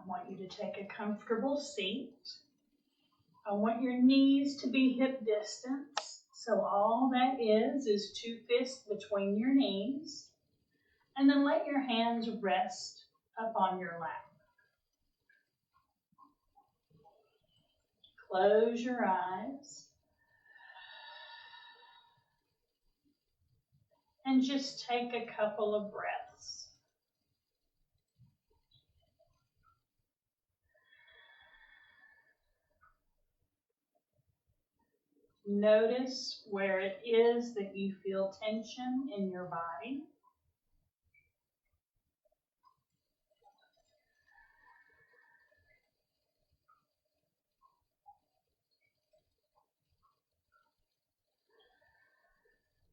want you to take a comfortable seat. I want your knees to be hip distance. So all that is 2 fists between your knees. And then let your hands rest up on your lap. Close your eyes. And just take a couple of breaths. Notice where it is that you feel tension in your body.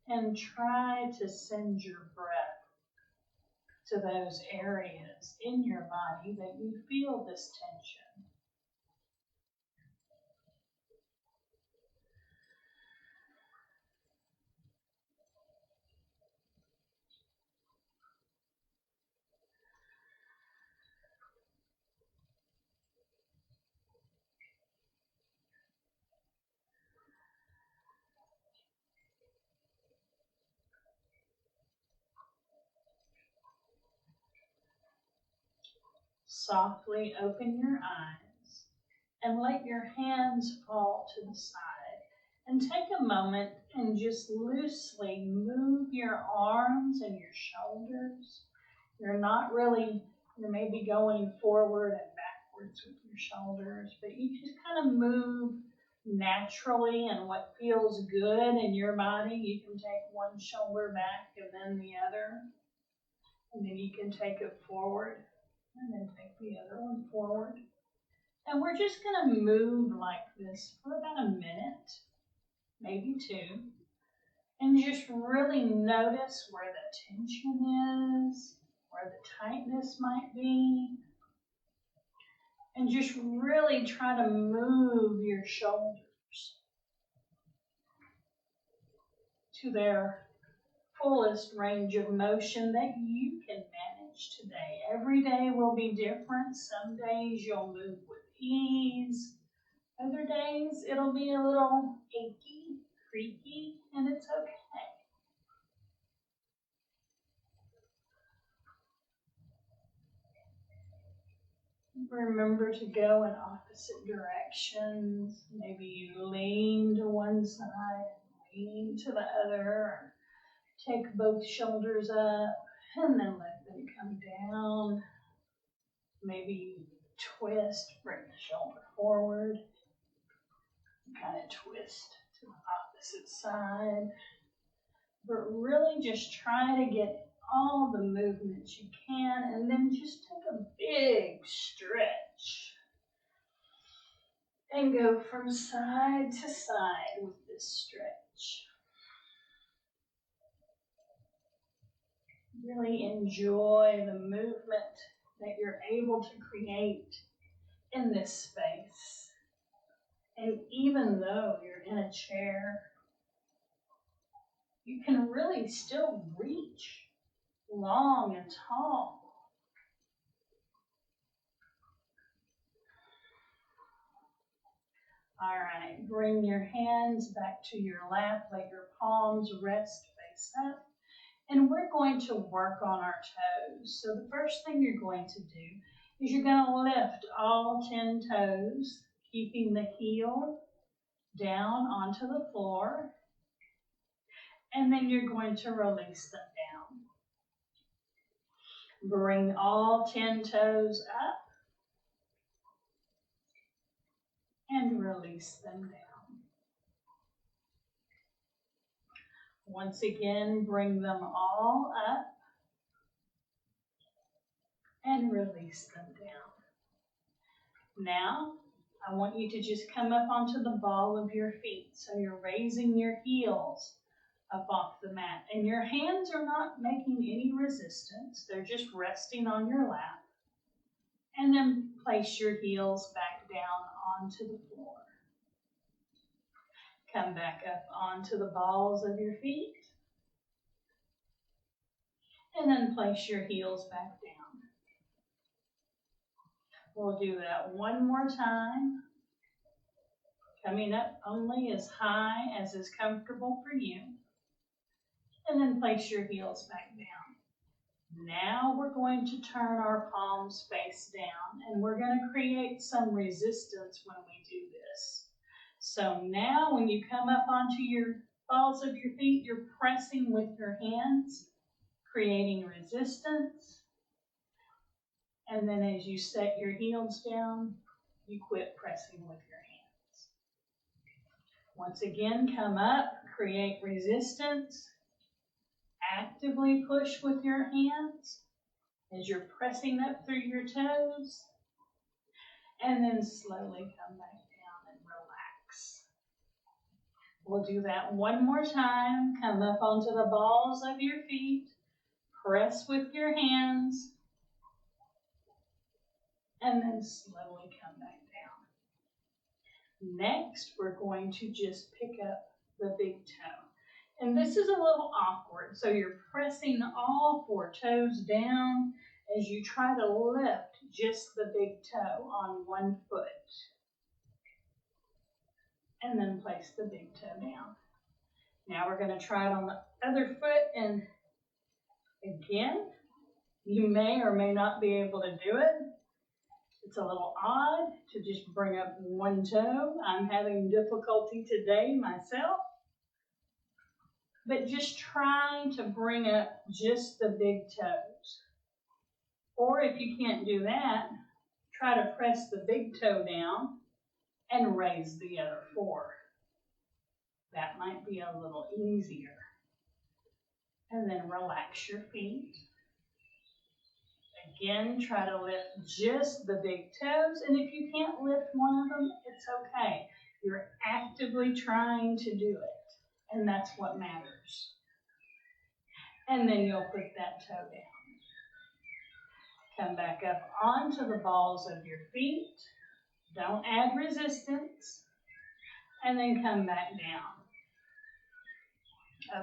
And try to send your breath to those areas in your body that you feel this tension. Softly open your eyes and let your hands fall to the side. And take a moment and just loosely move your arms and your shoulders. You're maybe going forward and backwards with your shoulders, but you just kind of move naturally and what feels good in your body. You can take one shoulder back and then the other, and then you can take it forward and then take the other one forward. And we're just going to move like this for about a minute, maybe 2, and just really notice where the tension is, where the tightness might be, and just really try to move your shoulders to their fullest range of motion that you can manage today. Every day will be different. Some days you'll move with ease. Other days it'll be a little achy, creaky, and it's okay. Remember to go in opposite directions. Maybe you lean to one side, lean to the other. Take both shoulders up and then let them come down. Maybe you twist, bring the shoulder forward. Kind of twist to the opposite side. But really just try to get all the movements you can, and then just take a big stretch and go from side to side with this stretch. Really enjoy the movement that you're able to create in this space. And even though you're in a chair, you can really still reach long and tall. All right, bring your hands back to your lap, let your palms rest face up, and we're going to work on our toes. So the first thing you're going to do is you're going to lift all 10 toes, keeping the heel down onto the floor, and then you're going to release them down. Bring all 10 toes up and release them down. Once again, bring them all up and release them down. Now, I want you to just come up onto the ball of your feet. So you're raising your heels up off the mat. And your hands are not making any resistance. They're just resting on your lap. And then place your heels back down onto the floor. Come back up onto the balls of your feet. And then place your heels back down. We'll do that one more time. Coming up only as high as is comfortable for you. And then place your heels back down. Now we're going to turn our palms face down, and we're going to create some resistance when we do this. So now when you come up onto your balls of your feet, you're pressing with your hands, creating resistance. And then as you set your heels down, you quit pressing with your hands. Once again, come up, create resistance. Actively push with your hands as you're pressing up through your toes. And then slowly come back down and relax. We'll do that one more time. Come up onto the balls of your feet. Press with your hands. And then slowly come back down. Next, we're going to just pick up the big toe. And this is a little awkward, so you're pressing all 4 toes down as you try to lift just the big toe on one foot. And then place the big toe down. Now we're going to try it on the other foot, and again, you may or may not be able to do it. It's a little odd to just bring up one toe. I'm having difficulty today myself. But just try to bring up just the big toes. Or if you can't do that, try to press the big toe down and raise the other 4. That might be a little easier. And then relax your feet. Again, try to lift just the big toes. And if you can't lift one of them, it's okay. You're actively trying to do it. And that's what matters. And then you'll put that toe down. Come back up onto the balls of your feet. Don't add resistance. And then come back down.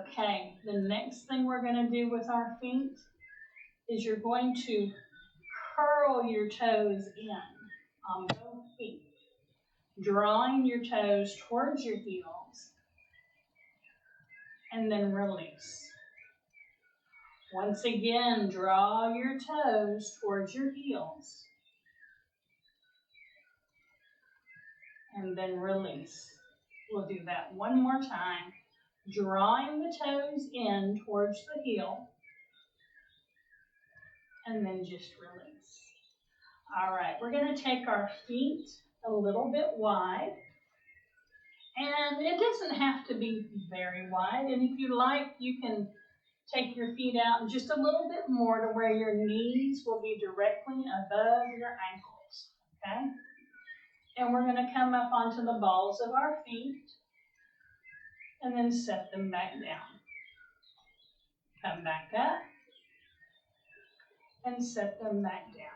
Okay, the next thing we're going to do with our feet is you're going to curl your toes in on both feet, drawing your toes towards your heels. And then release. Once again, draw your toes towards your heels. And then release. We'll do that one more time. Drawing the toes in towards the heel. And then just release. All right, we're going to take our feet a little bit wide. And it doesn't have to be very wide. And if you like, you can take your feet out just a little bit more to where your knees will be directly above your ankles. Okay? And we're going to come up onto the balls of our feet and then set them back down. Come back up and set them back down.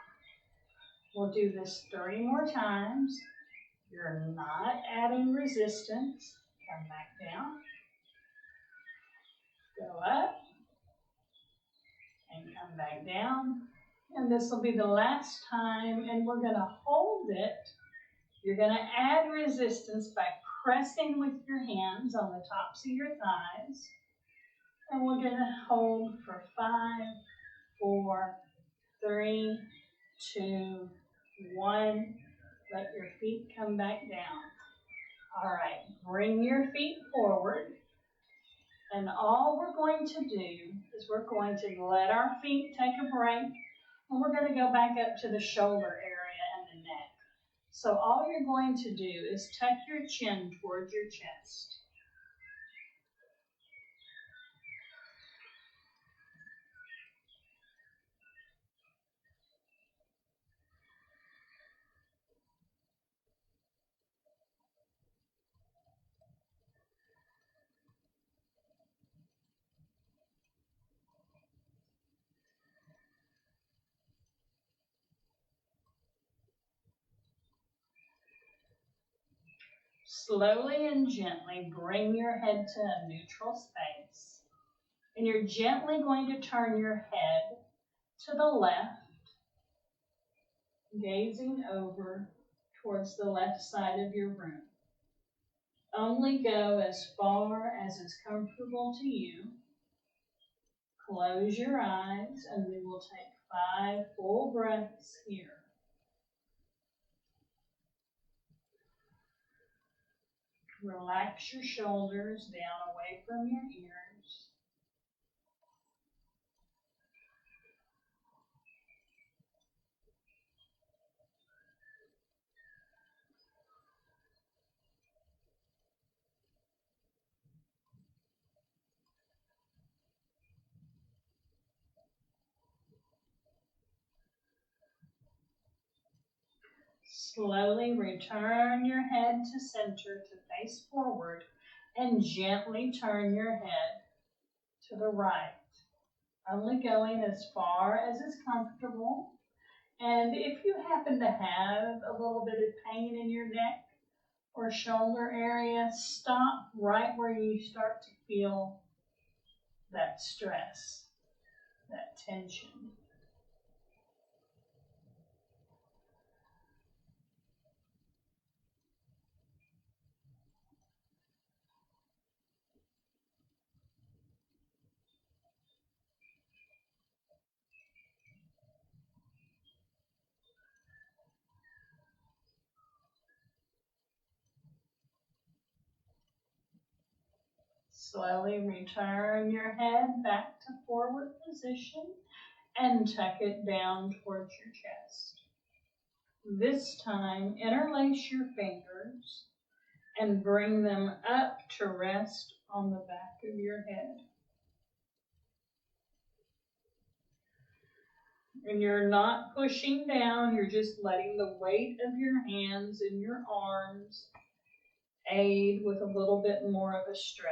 We'll do this 3 more times. You're not adding resistance. Come back down. Go up. And come back down. And this will be the last time, and we're going to hold it. You're going to add resistance by pressing with your hands on the tops of your thighs. And we're going to hold for 5, 4, 3, 2, 1. Let your feet come back down. All right, bring your feet forward. And all we're going to do is we're going to let our feet take a break. And we're going to go back up to the shoulder area and the neck. So all you're going to do is tuck your chin towards your chest. Slowly and gently bring your head to a neutral space. And you're gently going to turn your head to the left. gazing over towards the left side of your room. Only go as far as is comfortable to you. Close your eyes and we will take 5 full breaths here. Relax your shoulders down away from your ears. Slowly return your head to center to face forward and gently turn your head to the right. Only going as far as is comfortable. And if you happen to have a little bit of pain in your neck or shoulder area, stop right where you start to feel that stress, that tension. Slowly return your head back to forward position and tuck it down towards your chest. This time, interlace your fingers and bring them up to rest on the back of your head. And you're not pushing down, you're just letting the weight of your hands and your arms aid with a little bit more of a stretch.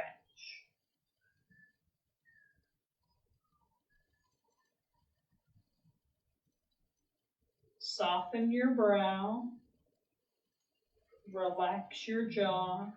Soften your brow, relax your jaw.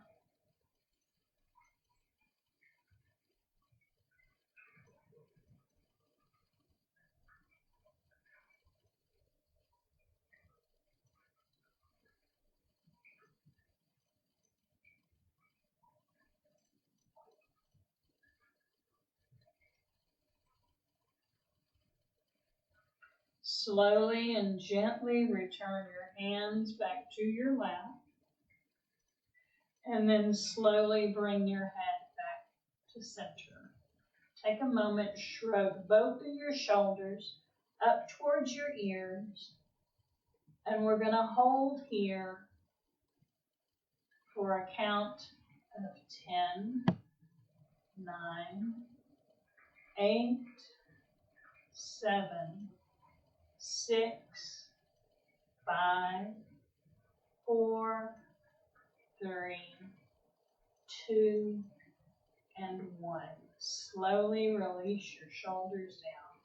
Slowly and gently return your hands back to your lap. And then slowly bring your head back to center. Take a moment, shrug both of your shoulders up towards your ears. And we're going to hold here for a count of 10, 9, 8, 7, 6, 5, 4, 3, 2, and 1. Slowly release your shoulders down.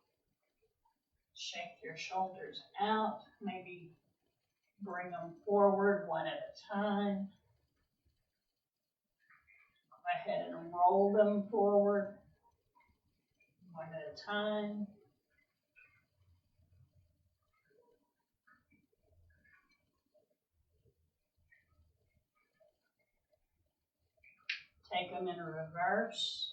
Shake your shoulders out. Maybe bring them forward one at a time. Go ahead and roll them forward one at a time. Take them in reverse.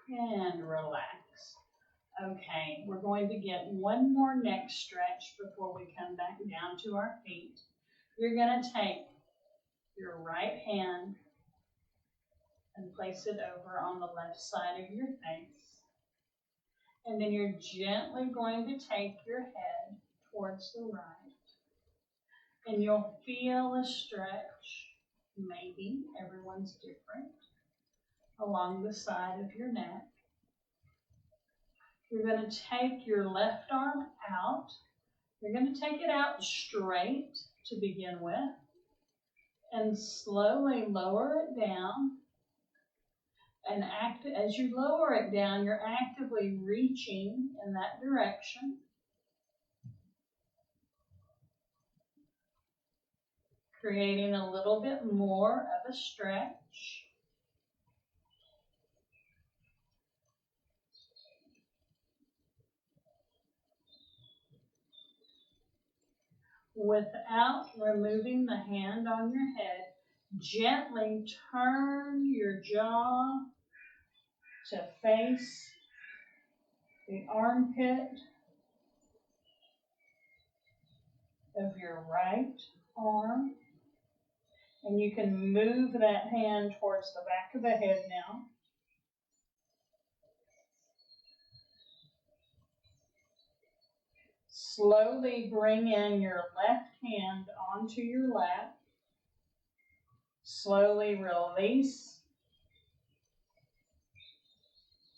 And relax. Okay, we're going to get one more neck stretch before we come back down to our feet. You're going to take your right hand and place it over on the left side of your face. And then you're gently going to take your head towards the right. And you'll feel a stretch, maybe, everyone's different, along the side of your neck. You're going to take your left arm out. You're going to take it out straight to begin with. And slowly lower it down. And as you lower it down, you're actively reaching in that direction. creating a little bit more of a stretch. Without removing the hand on your head, gently turn your jaw to face the armpit of your right arm. And you can move that hand towards the back of the head now. Slowly bring in your left hand onto your lap. Slowly release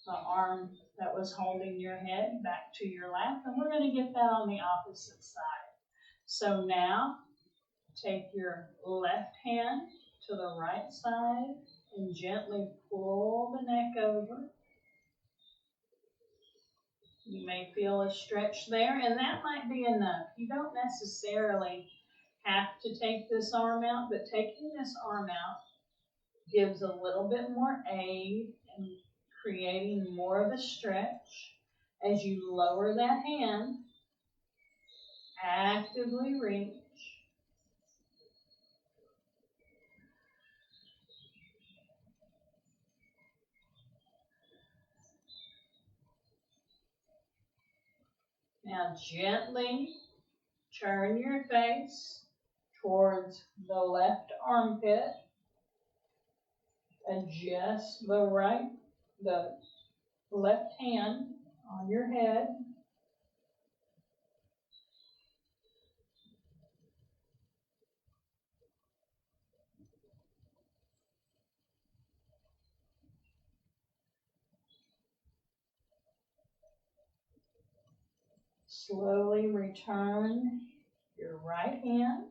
the arm that was holding your head back to your lap. And we're going to get that on the opposite side. So now, take your left hand to the right side and gently pull the neck over. You may feel a stretch there, and that might be enough. You don't necessarily have to take this arm out, but taking this arm out gives a little bit more aid in creating more of a stretch. As you lower that hand, actively reach. Now gently turn your face towards the left armpit. Adjust the left hand on your head. Slowly return your right hand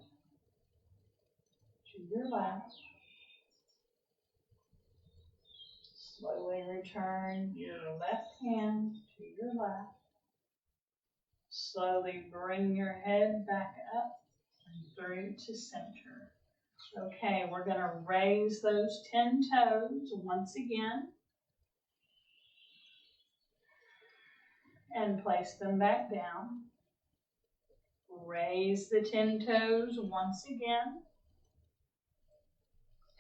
to your lap. Slowly return your left hand to your lap. Slowly bring your head back up and through to center. Okay, we're going to raise those 10 toes once again and place them back down. Raise the 10 toes once again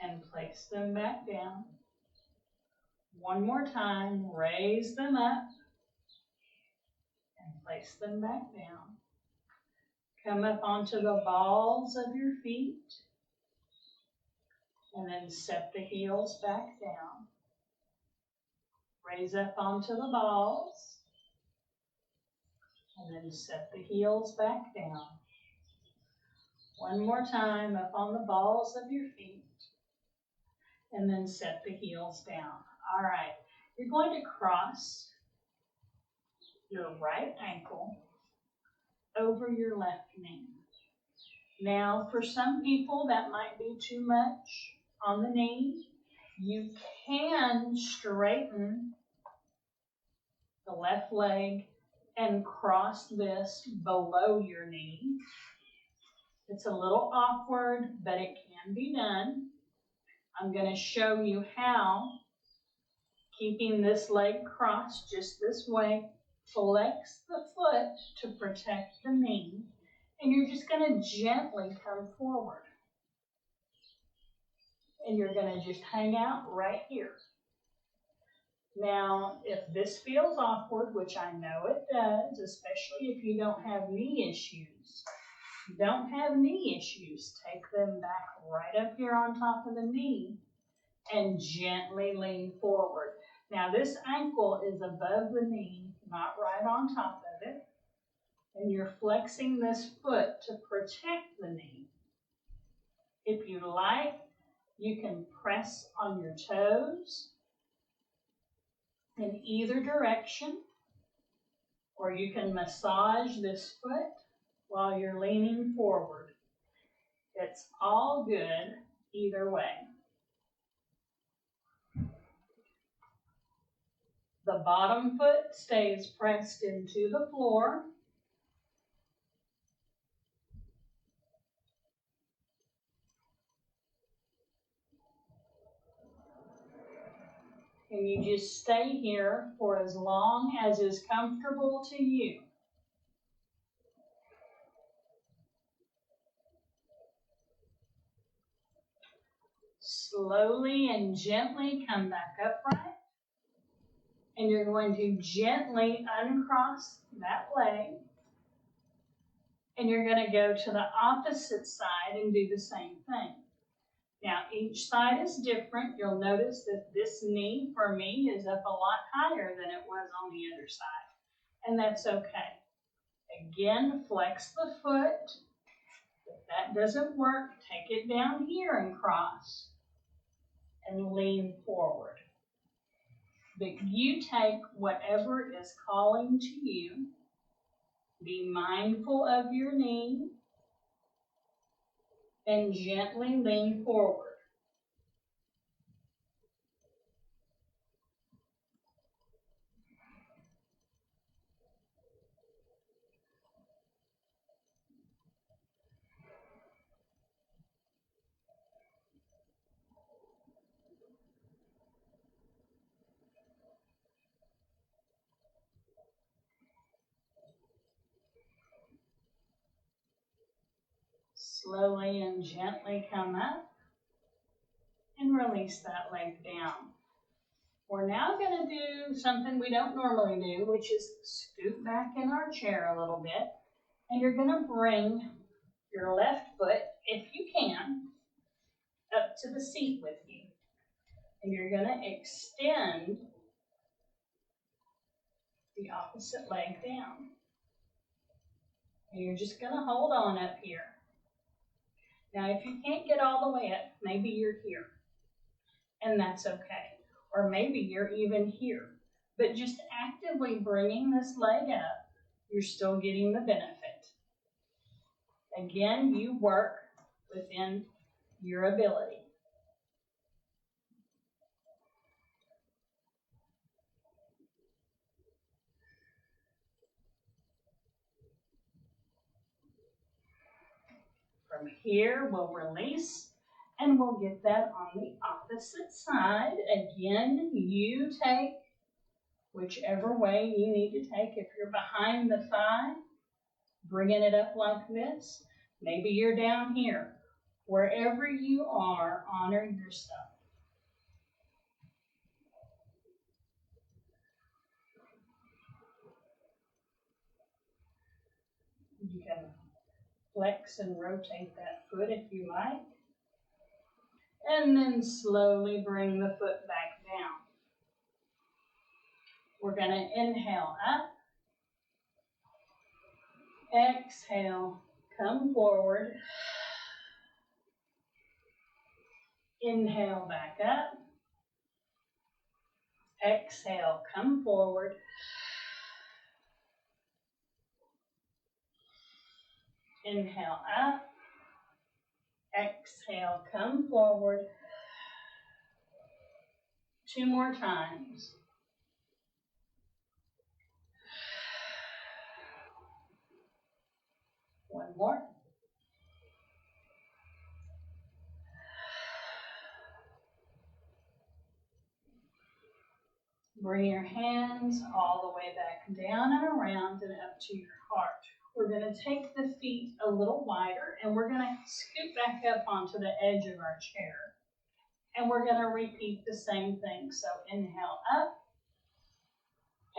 and place them back down. One more time, raise them up and place them back down. Come up onto the balls of your feet and then set the heels back down. Raise up onto the balls and then set the heels back down. One more time, up on the balls of your feet and then set the heels down. All right, you're going to cross your right ankle over your left knee. Now, for some people, that might be too much on the knee. You can straighten the left leg and cross this below your knee. It's a little awkward, but it can be done. I'm going to show you how. Keeping this leg crossed just this way, flex the foot to protect the knee, and you're just going to gently come forward. And you're going to just hang out right here. Now, if this feels awkward, which I know it does, especially if you don't have knee issues, take them back right up here on top of the knee and gently lean forward. Now, this ankle is above the knee, not right on top of it, and you're flexing this foot to protect the knee. If you like, you can press on your toes in either direction, or you can massage this foot while you're leaning forward. It's all good either way. The bottom foot stays pressed into the floor. And you just stay here for as long as is comfortable to you. Slowly and gently come back upright. And you're going to gently uncross that leg. And you're going to go to the opposite side and do the same thing. Now, each side is different. You'll notice that this knee, for me, is up a lot higher than it was on the other side. And that's okay. Again, flex the foot. If that doesn't work, take it down here and cross. And lean forward. But you take whatever is calling to you. Be mindful of your knee. And gently lean forward. Slowly and gently come up and release that leg down. We're now going to do something we don't normally do, which is scoot back in our chair a little bit. And you're going to bring your left foot, if you can, up to the seat with you. And you're going to extend the opposite leg down. And you're just going to hold on up here. Now, if you can't get all the way up, maybe you're here. And that's okay. Or maybe you're even here. But just actively bringing this leg up, you're still getting the benefit. Again, you work within your ability. From here, we'll release, and we'll get that on the opposite side. Again, you take whichever way you need to take. If you're behind the thigh, bringing it up like this. Maybe you're down here. Wherever you are, honor yourself. You can flex and rotate that foot if you like. And then slowly bring the foot back down. We're going to inhale up. Exhale, come forward. Inhale back up. Exhale, come forward. Inhale up. Exhale, come forward. 2 more times. One more. Bring your hands all the way back down and around and up to your heart. We're going to take the feet a little wider and we're going to scoot back up onto the edge of our chair. And we're going to repeat the same thing. So inhale up.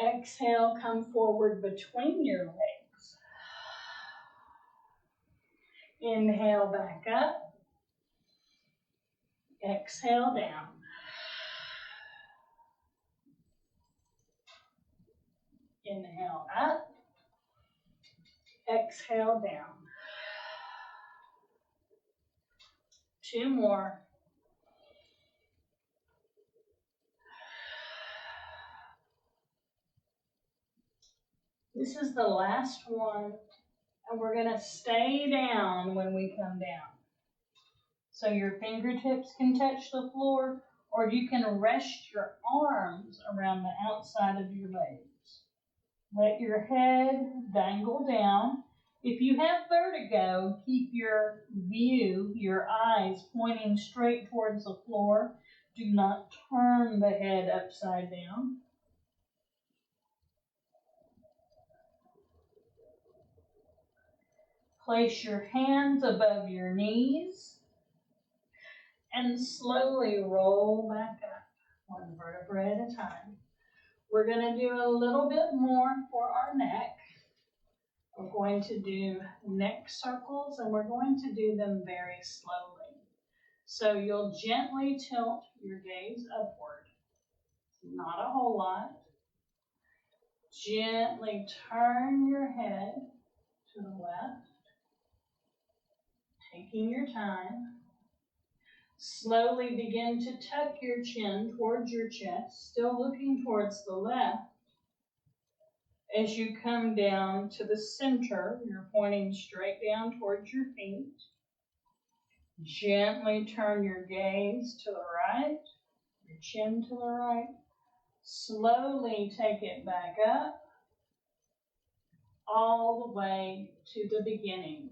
Exhale, come forward between your legs. Inhale back up. Exhale down. Inhale up. Exhale down. 2 more. This is the last one, and we're going to stay down when we come down. So your fingertips can touch the floor, or you can rest your arms around the outside of your legs. Let your head dangle down. If you have vertigo, keep your view, your eyes pointing straight towards the floor. Do not turn the head upside down. Place your hands above your knees and slowly roll back up, one vertebra at a time. We're going to do a little bit more for our neck. We're going to do neck circles, and we're going to do them very slowly. So you'll gently tilt your gaze upward. Not a whole lot. Gently turn your head to the left, taking your time. Slowly begin to tuck your chin towards your chest, still looking towards the left. As you come down to the center, you're pointing straight down towards your feet. Gently turn your gaze to the right, your chin to the right. Slowly take it back up, all the way to the beginning.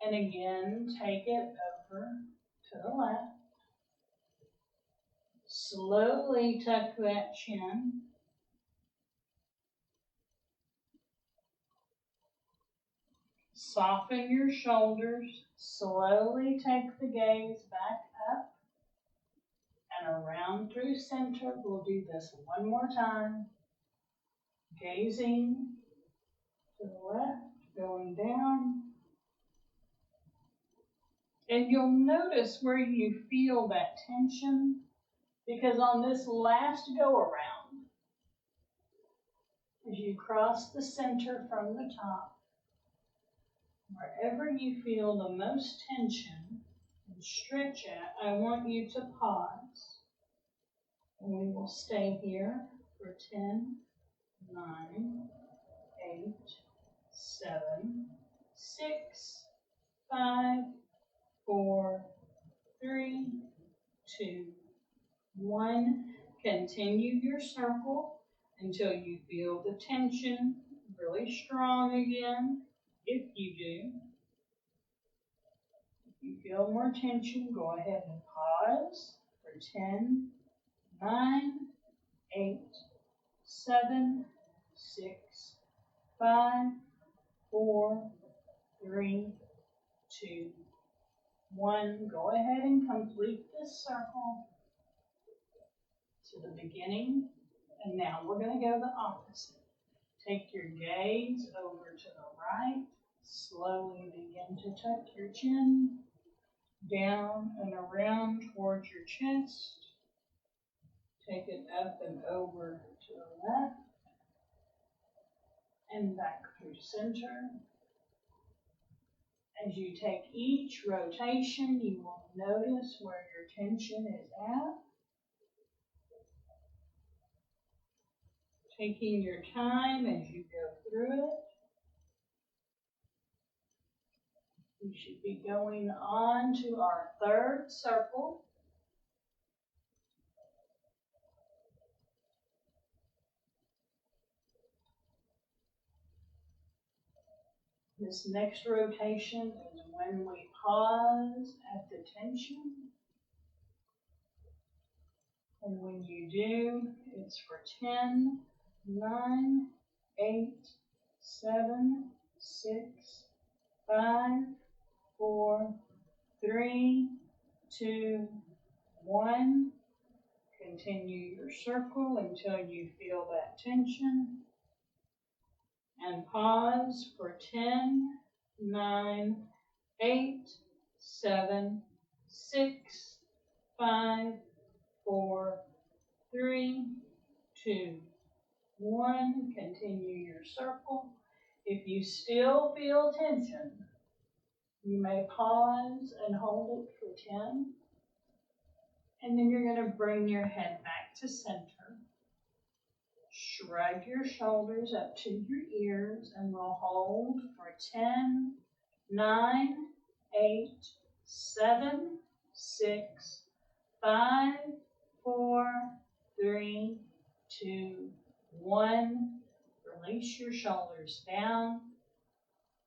And again, take it over to the left. Slowly tuck that chin. Soften your shoulders. Slowly take the gaze back up and around through center. We'll do this one more time. Gazing to the left, going down. And you'll notice where you feel that tension, because on this last go around, as you cross the center from the top, wherever you feel the most tension and stretch at, I want you to pause. And we will stay here for 10, 9, 8, 7, 6, 5, 4, 3, 2, 1. Continue your circle until you feel the tension really strong again. If you do, if you feel more tension, go ahead and pause for 10, 9, 8, 7, 6, 5, 4, 3, 2, 1. Go ahead and complete this circle to the beginning. And now we're going to go the opposite. Take your gaze over to the right. Slowly begin to tuck your chin down and around towards your chest. Take it up and over to the left and back through center. As you take each rotation, you will notice where your tension is at. Taking your time as you go through it. We should be going on to our third circle. This next rotation is when we pause at the tension. And when you do, it's for 10, 9, 8, 7, 6, 5, 4, 3, 2, 1. Continue your circle until you feel that tension. And pause for 10, 9, 8, 7, 6, 5, 4, 3, 2, 1. Continue your circle. If you still feel tension, you may pause and hold it for 10. And then you're going to bring your head back to center. Shrug your shoulders up to your ears, and we'll hold for 10, 9, 8, 7, 6, 5, 4, 3, 2, 1. Release your shoulders down.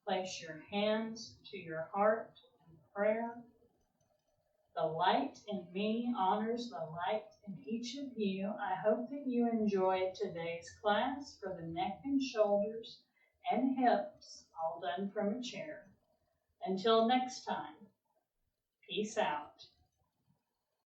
Place your hands to your heart in prayer. The light in me honors the light in each of you. I hope that you enjoyed today's class for the neck and shoulders and hips, all done from a chair. Until next time, peace out.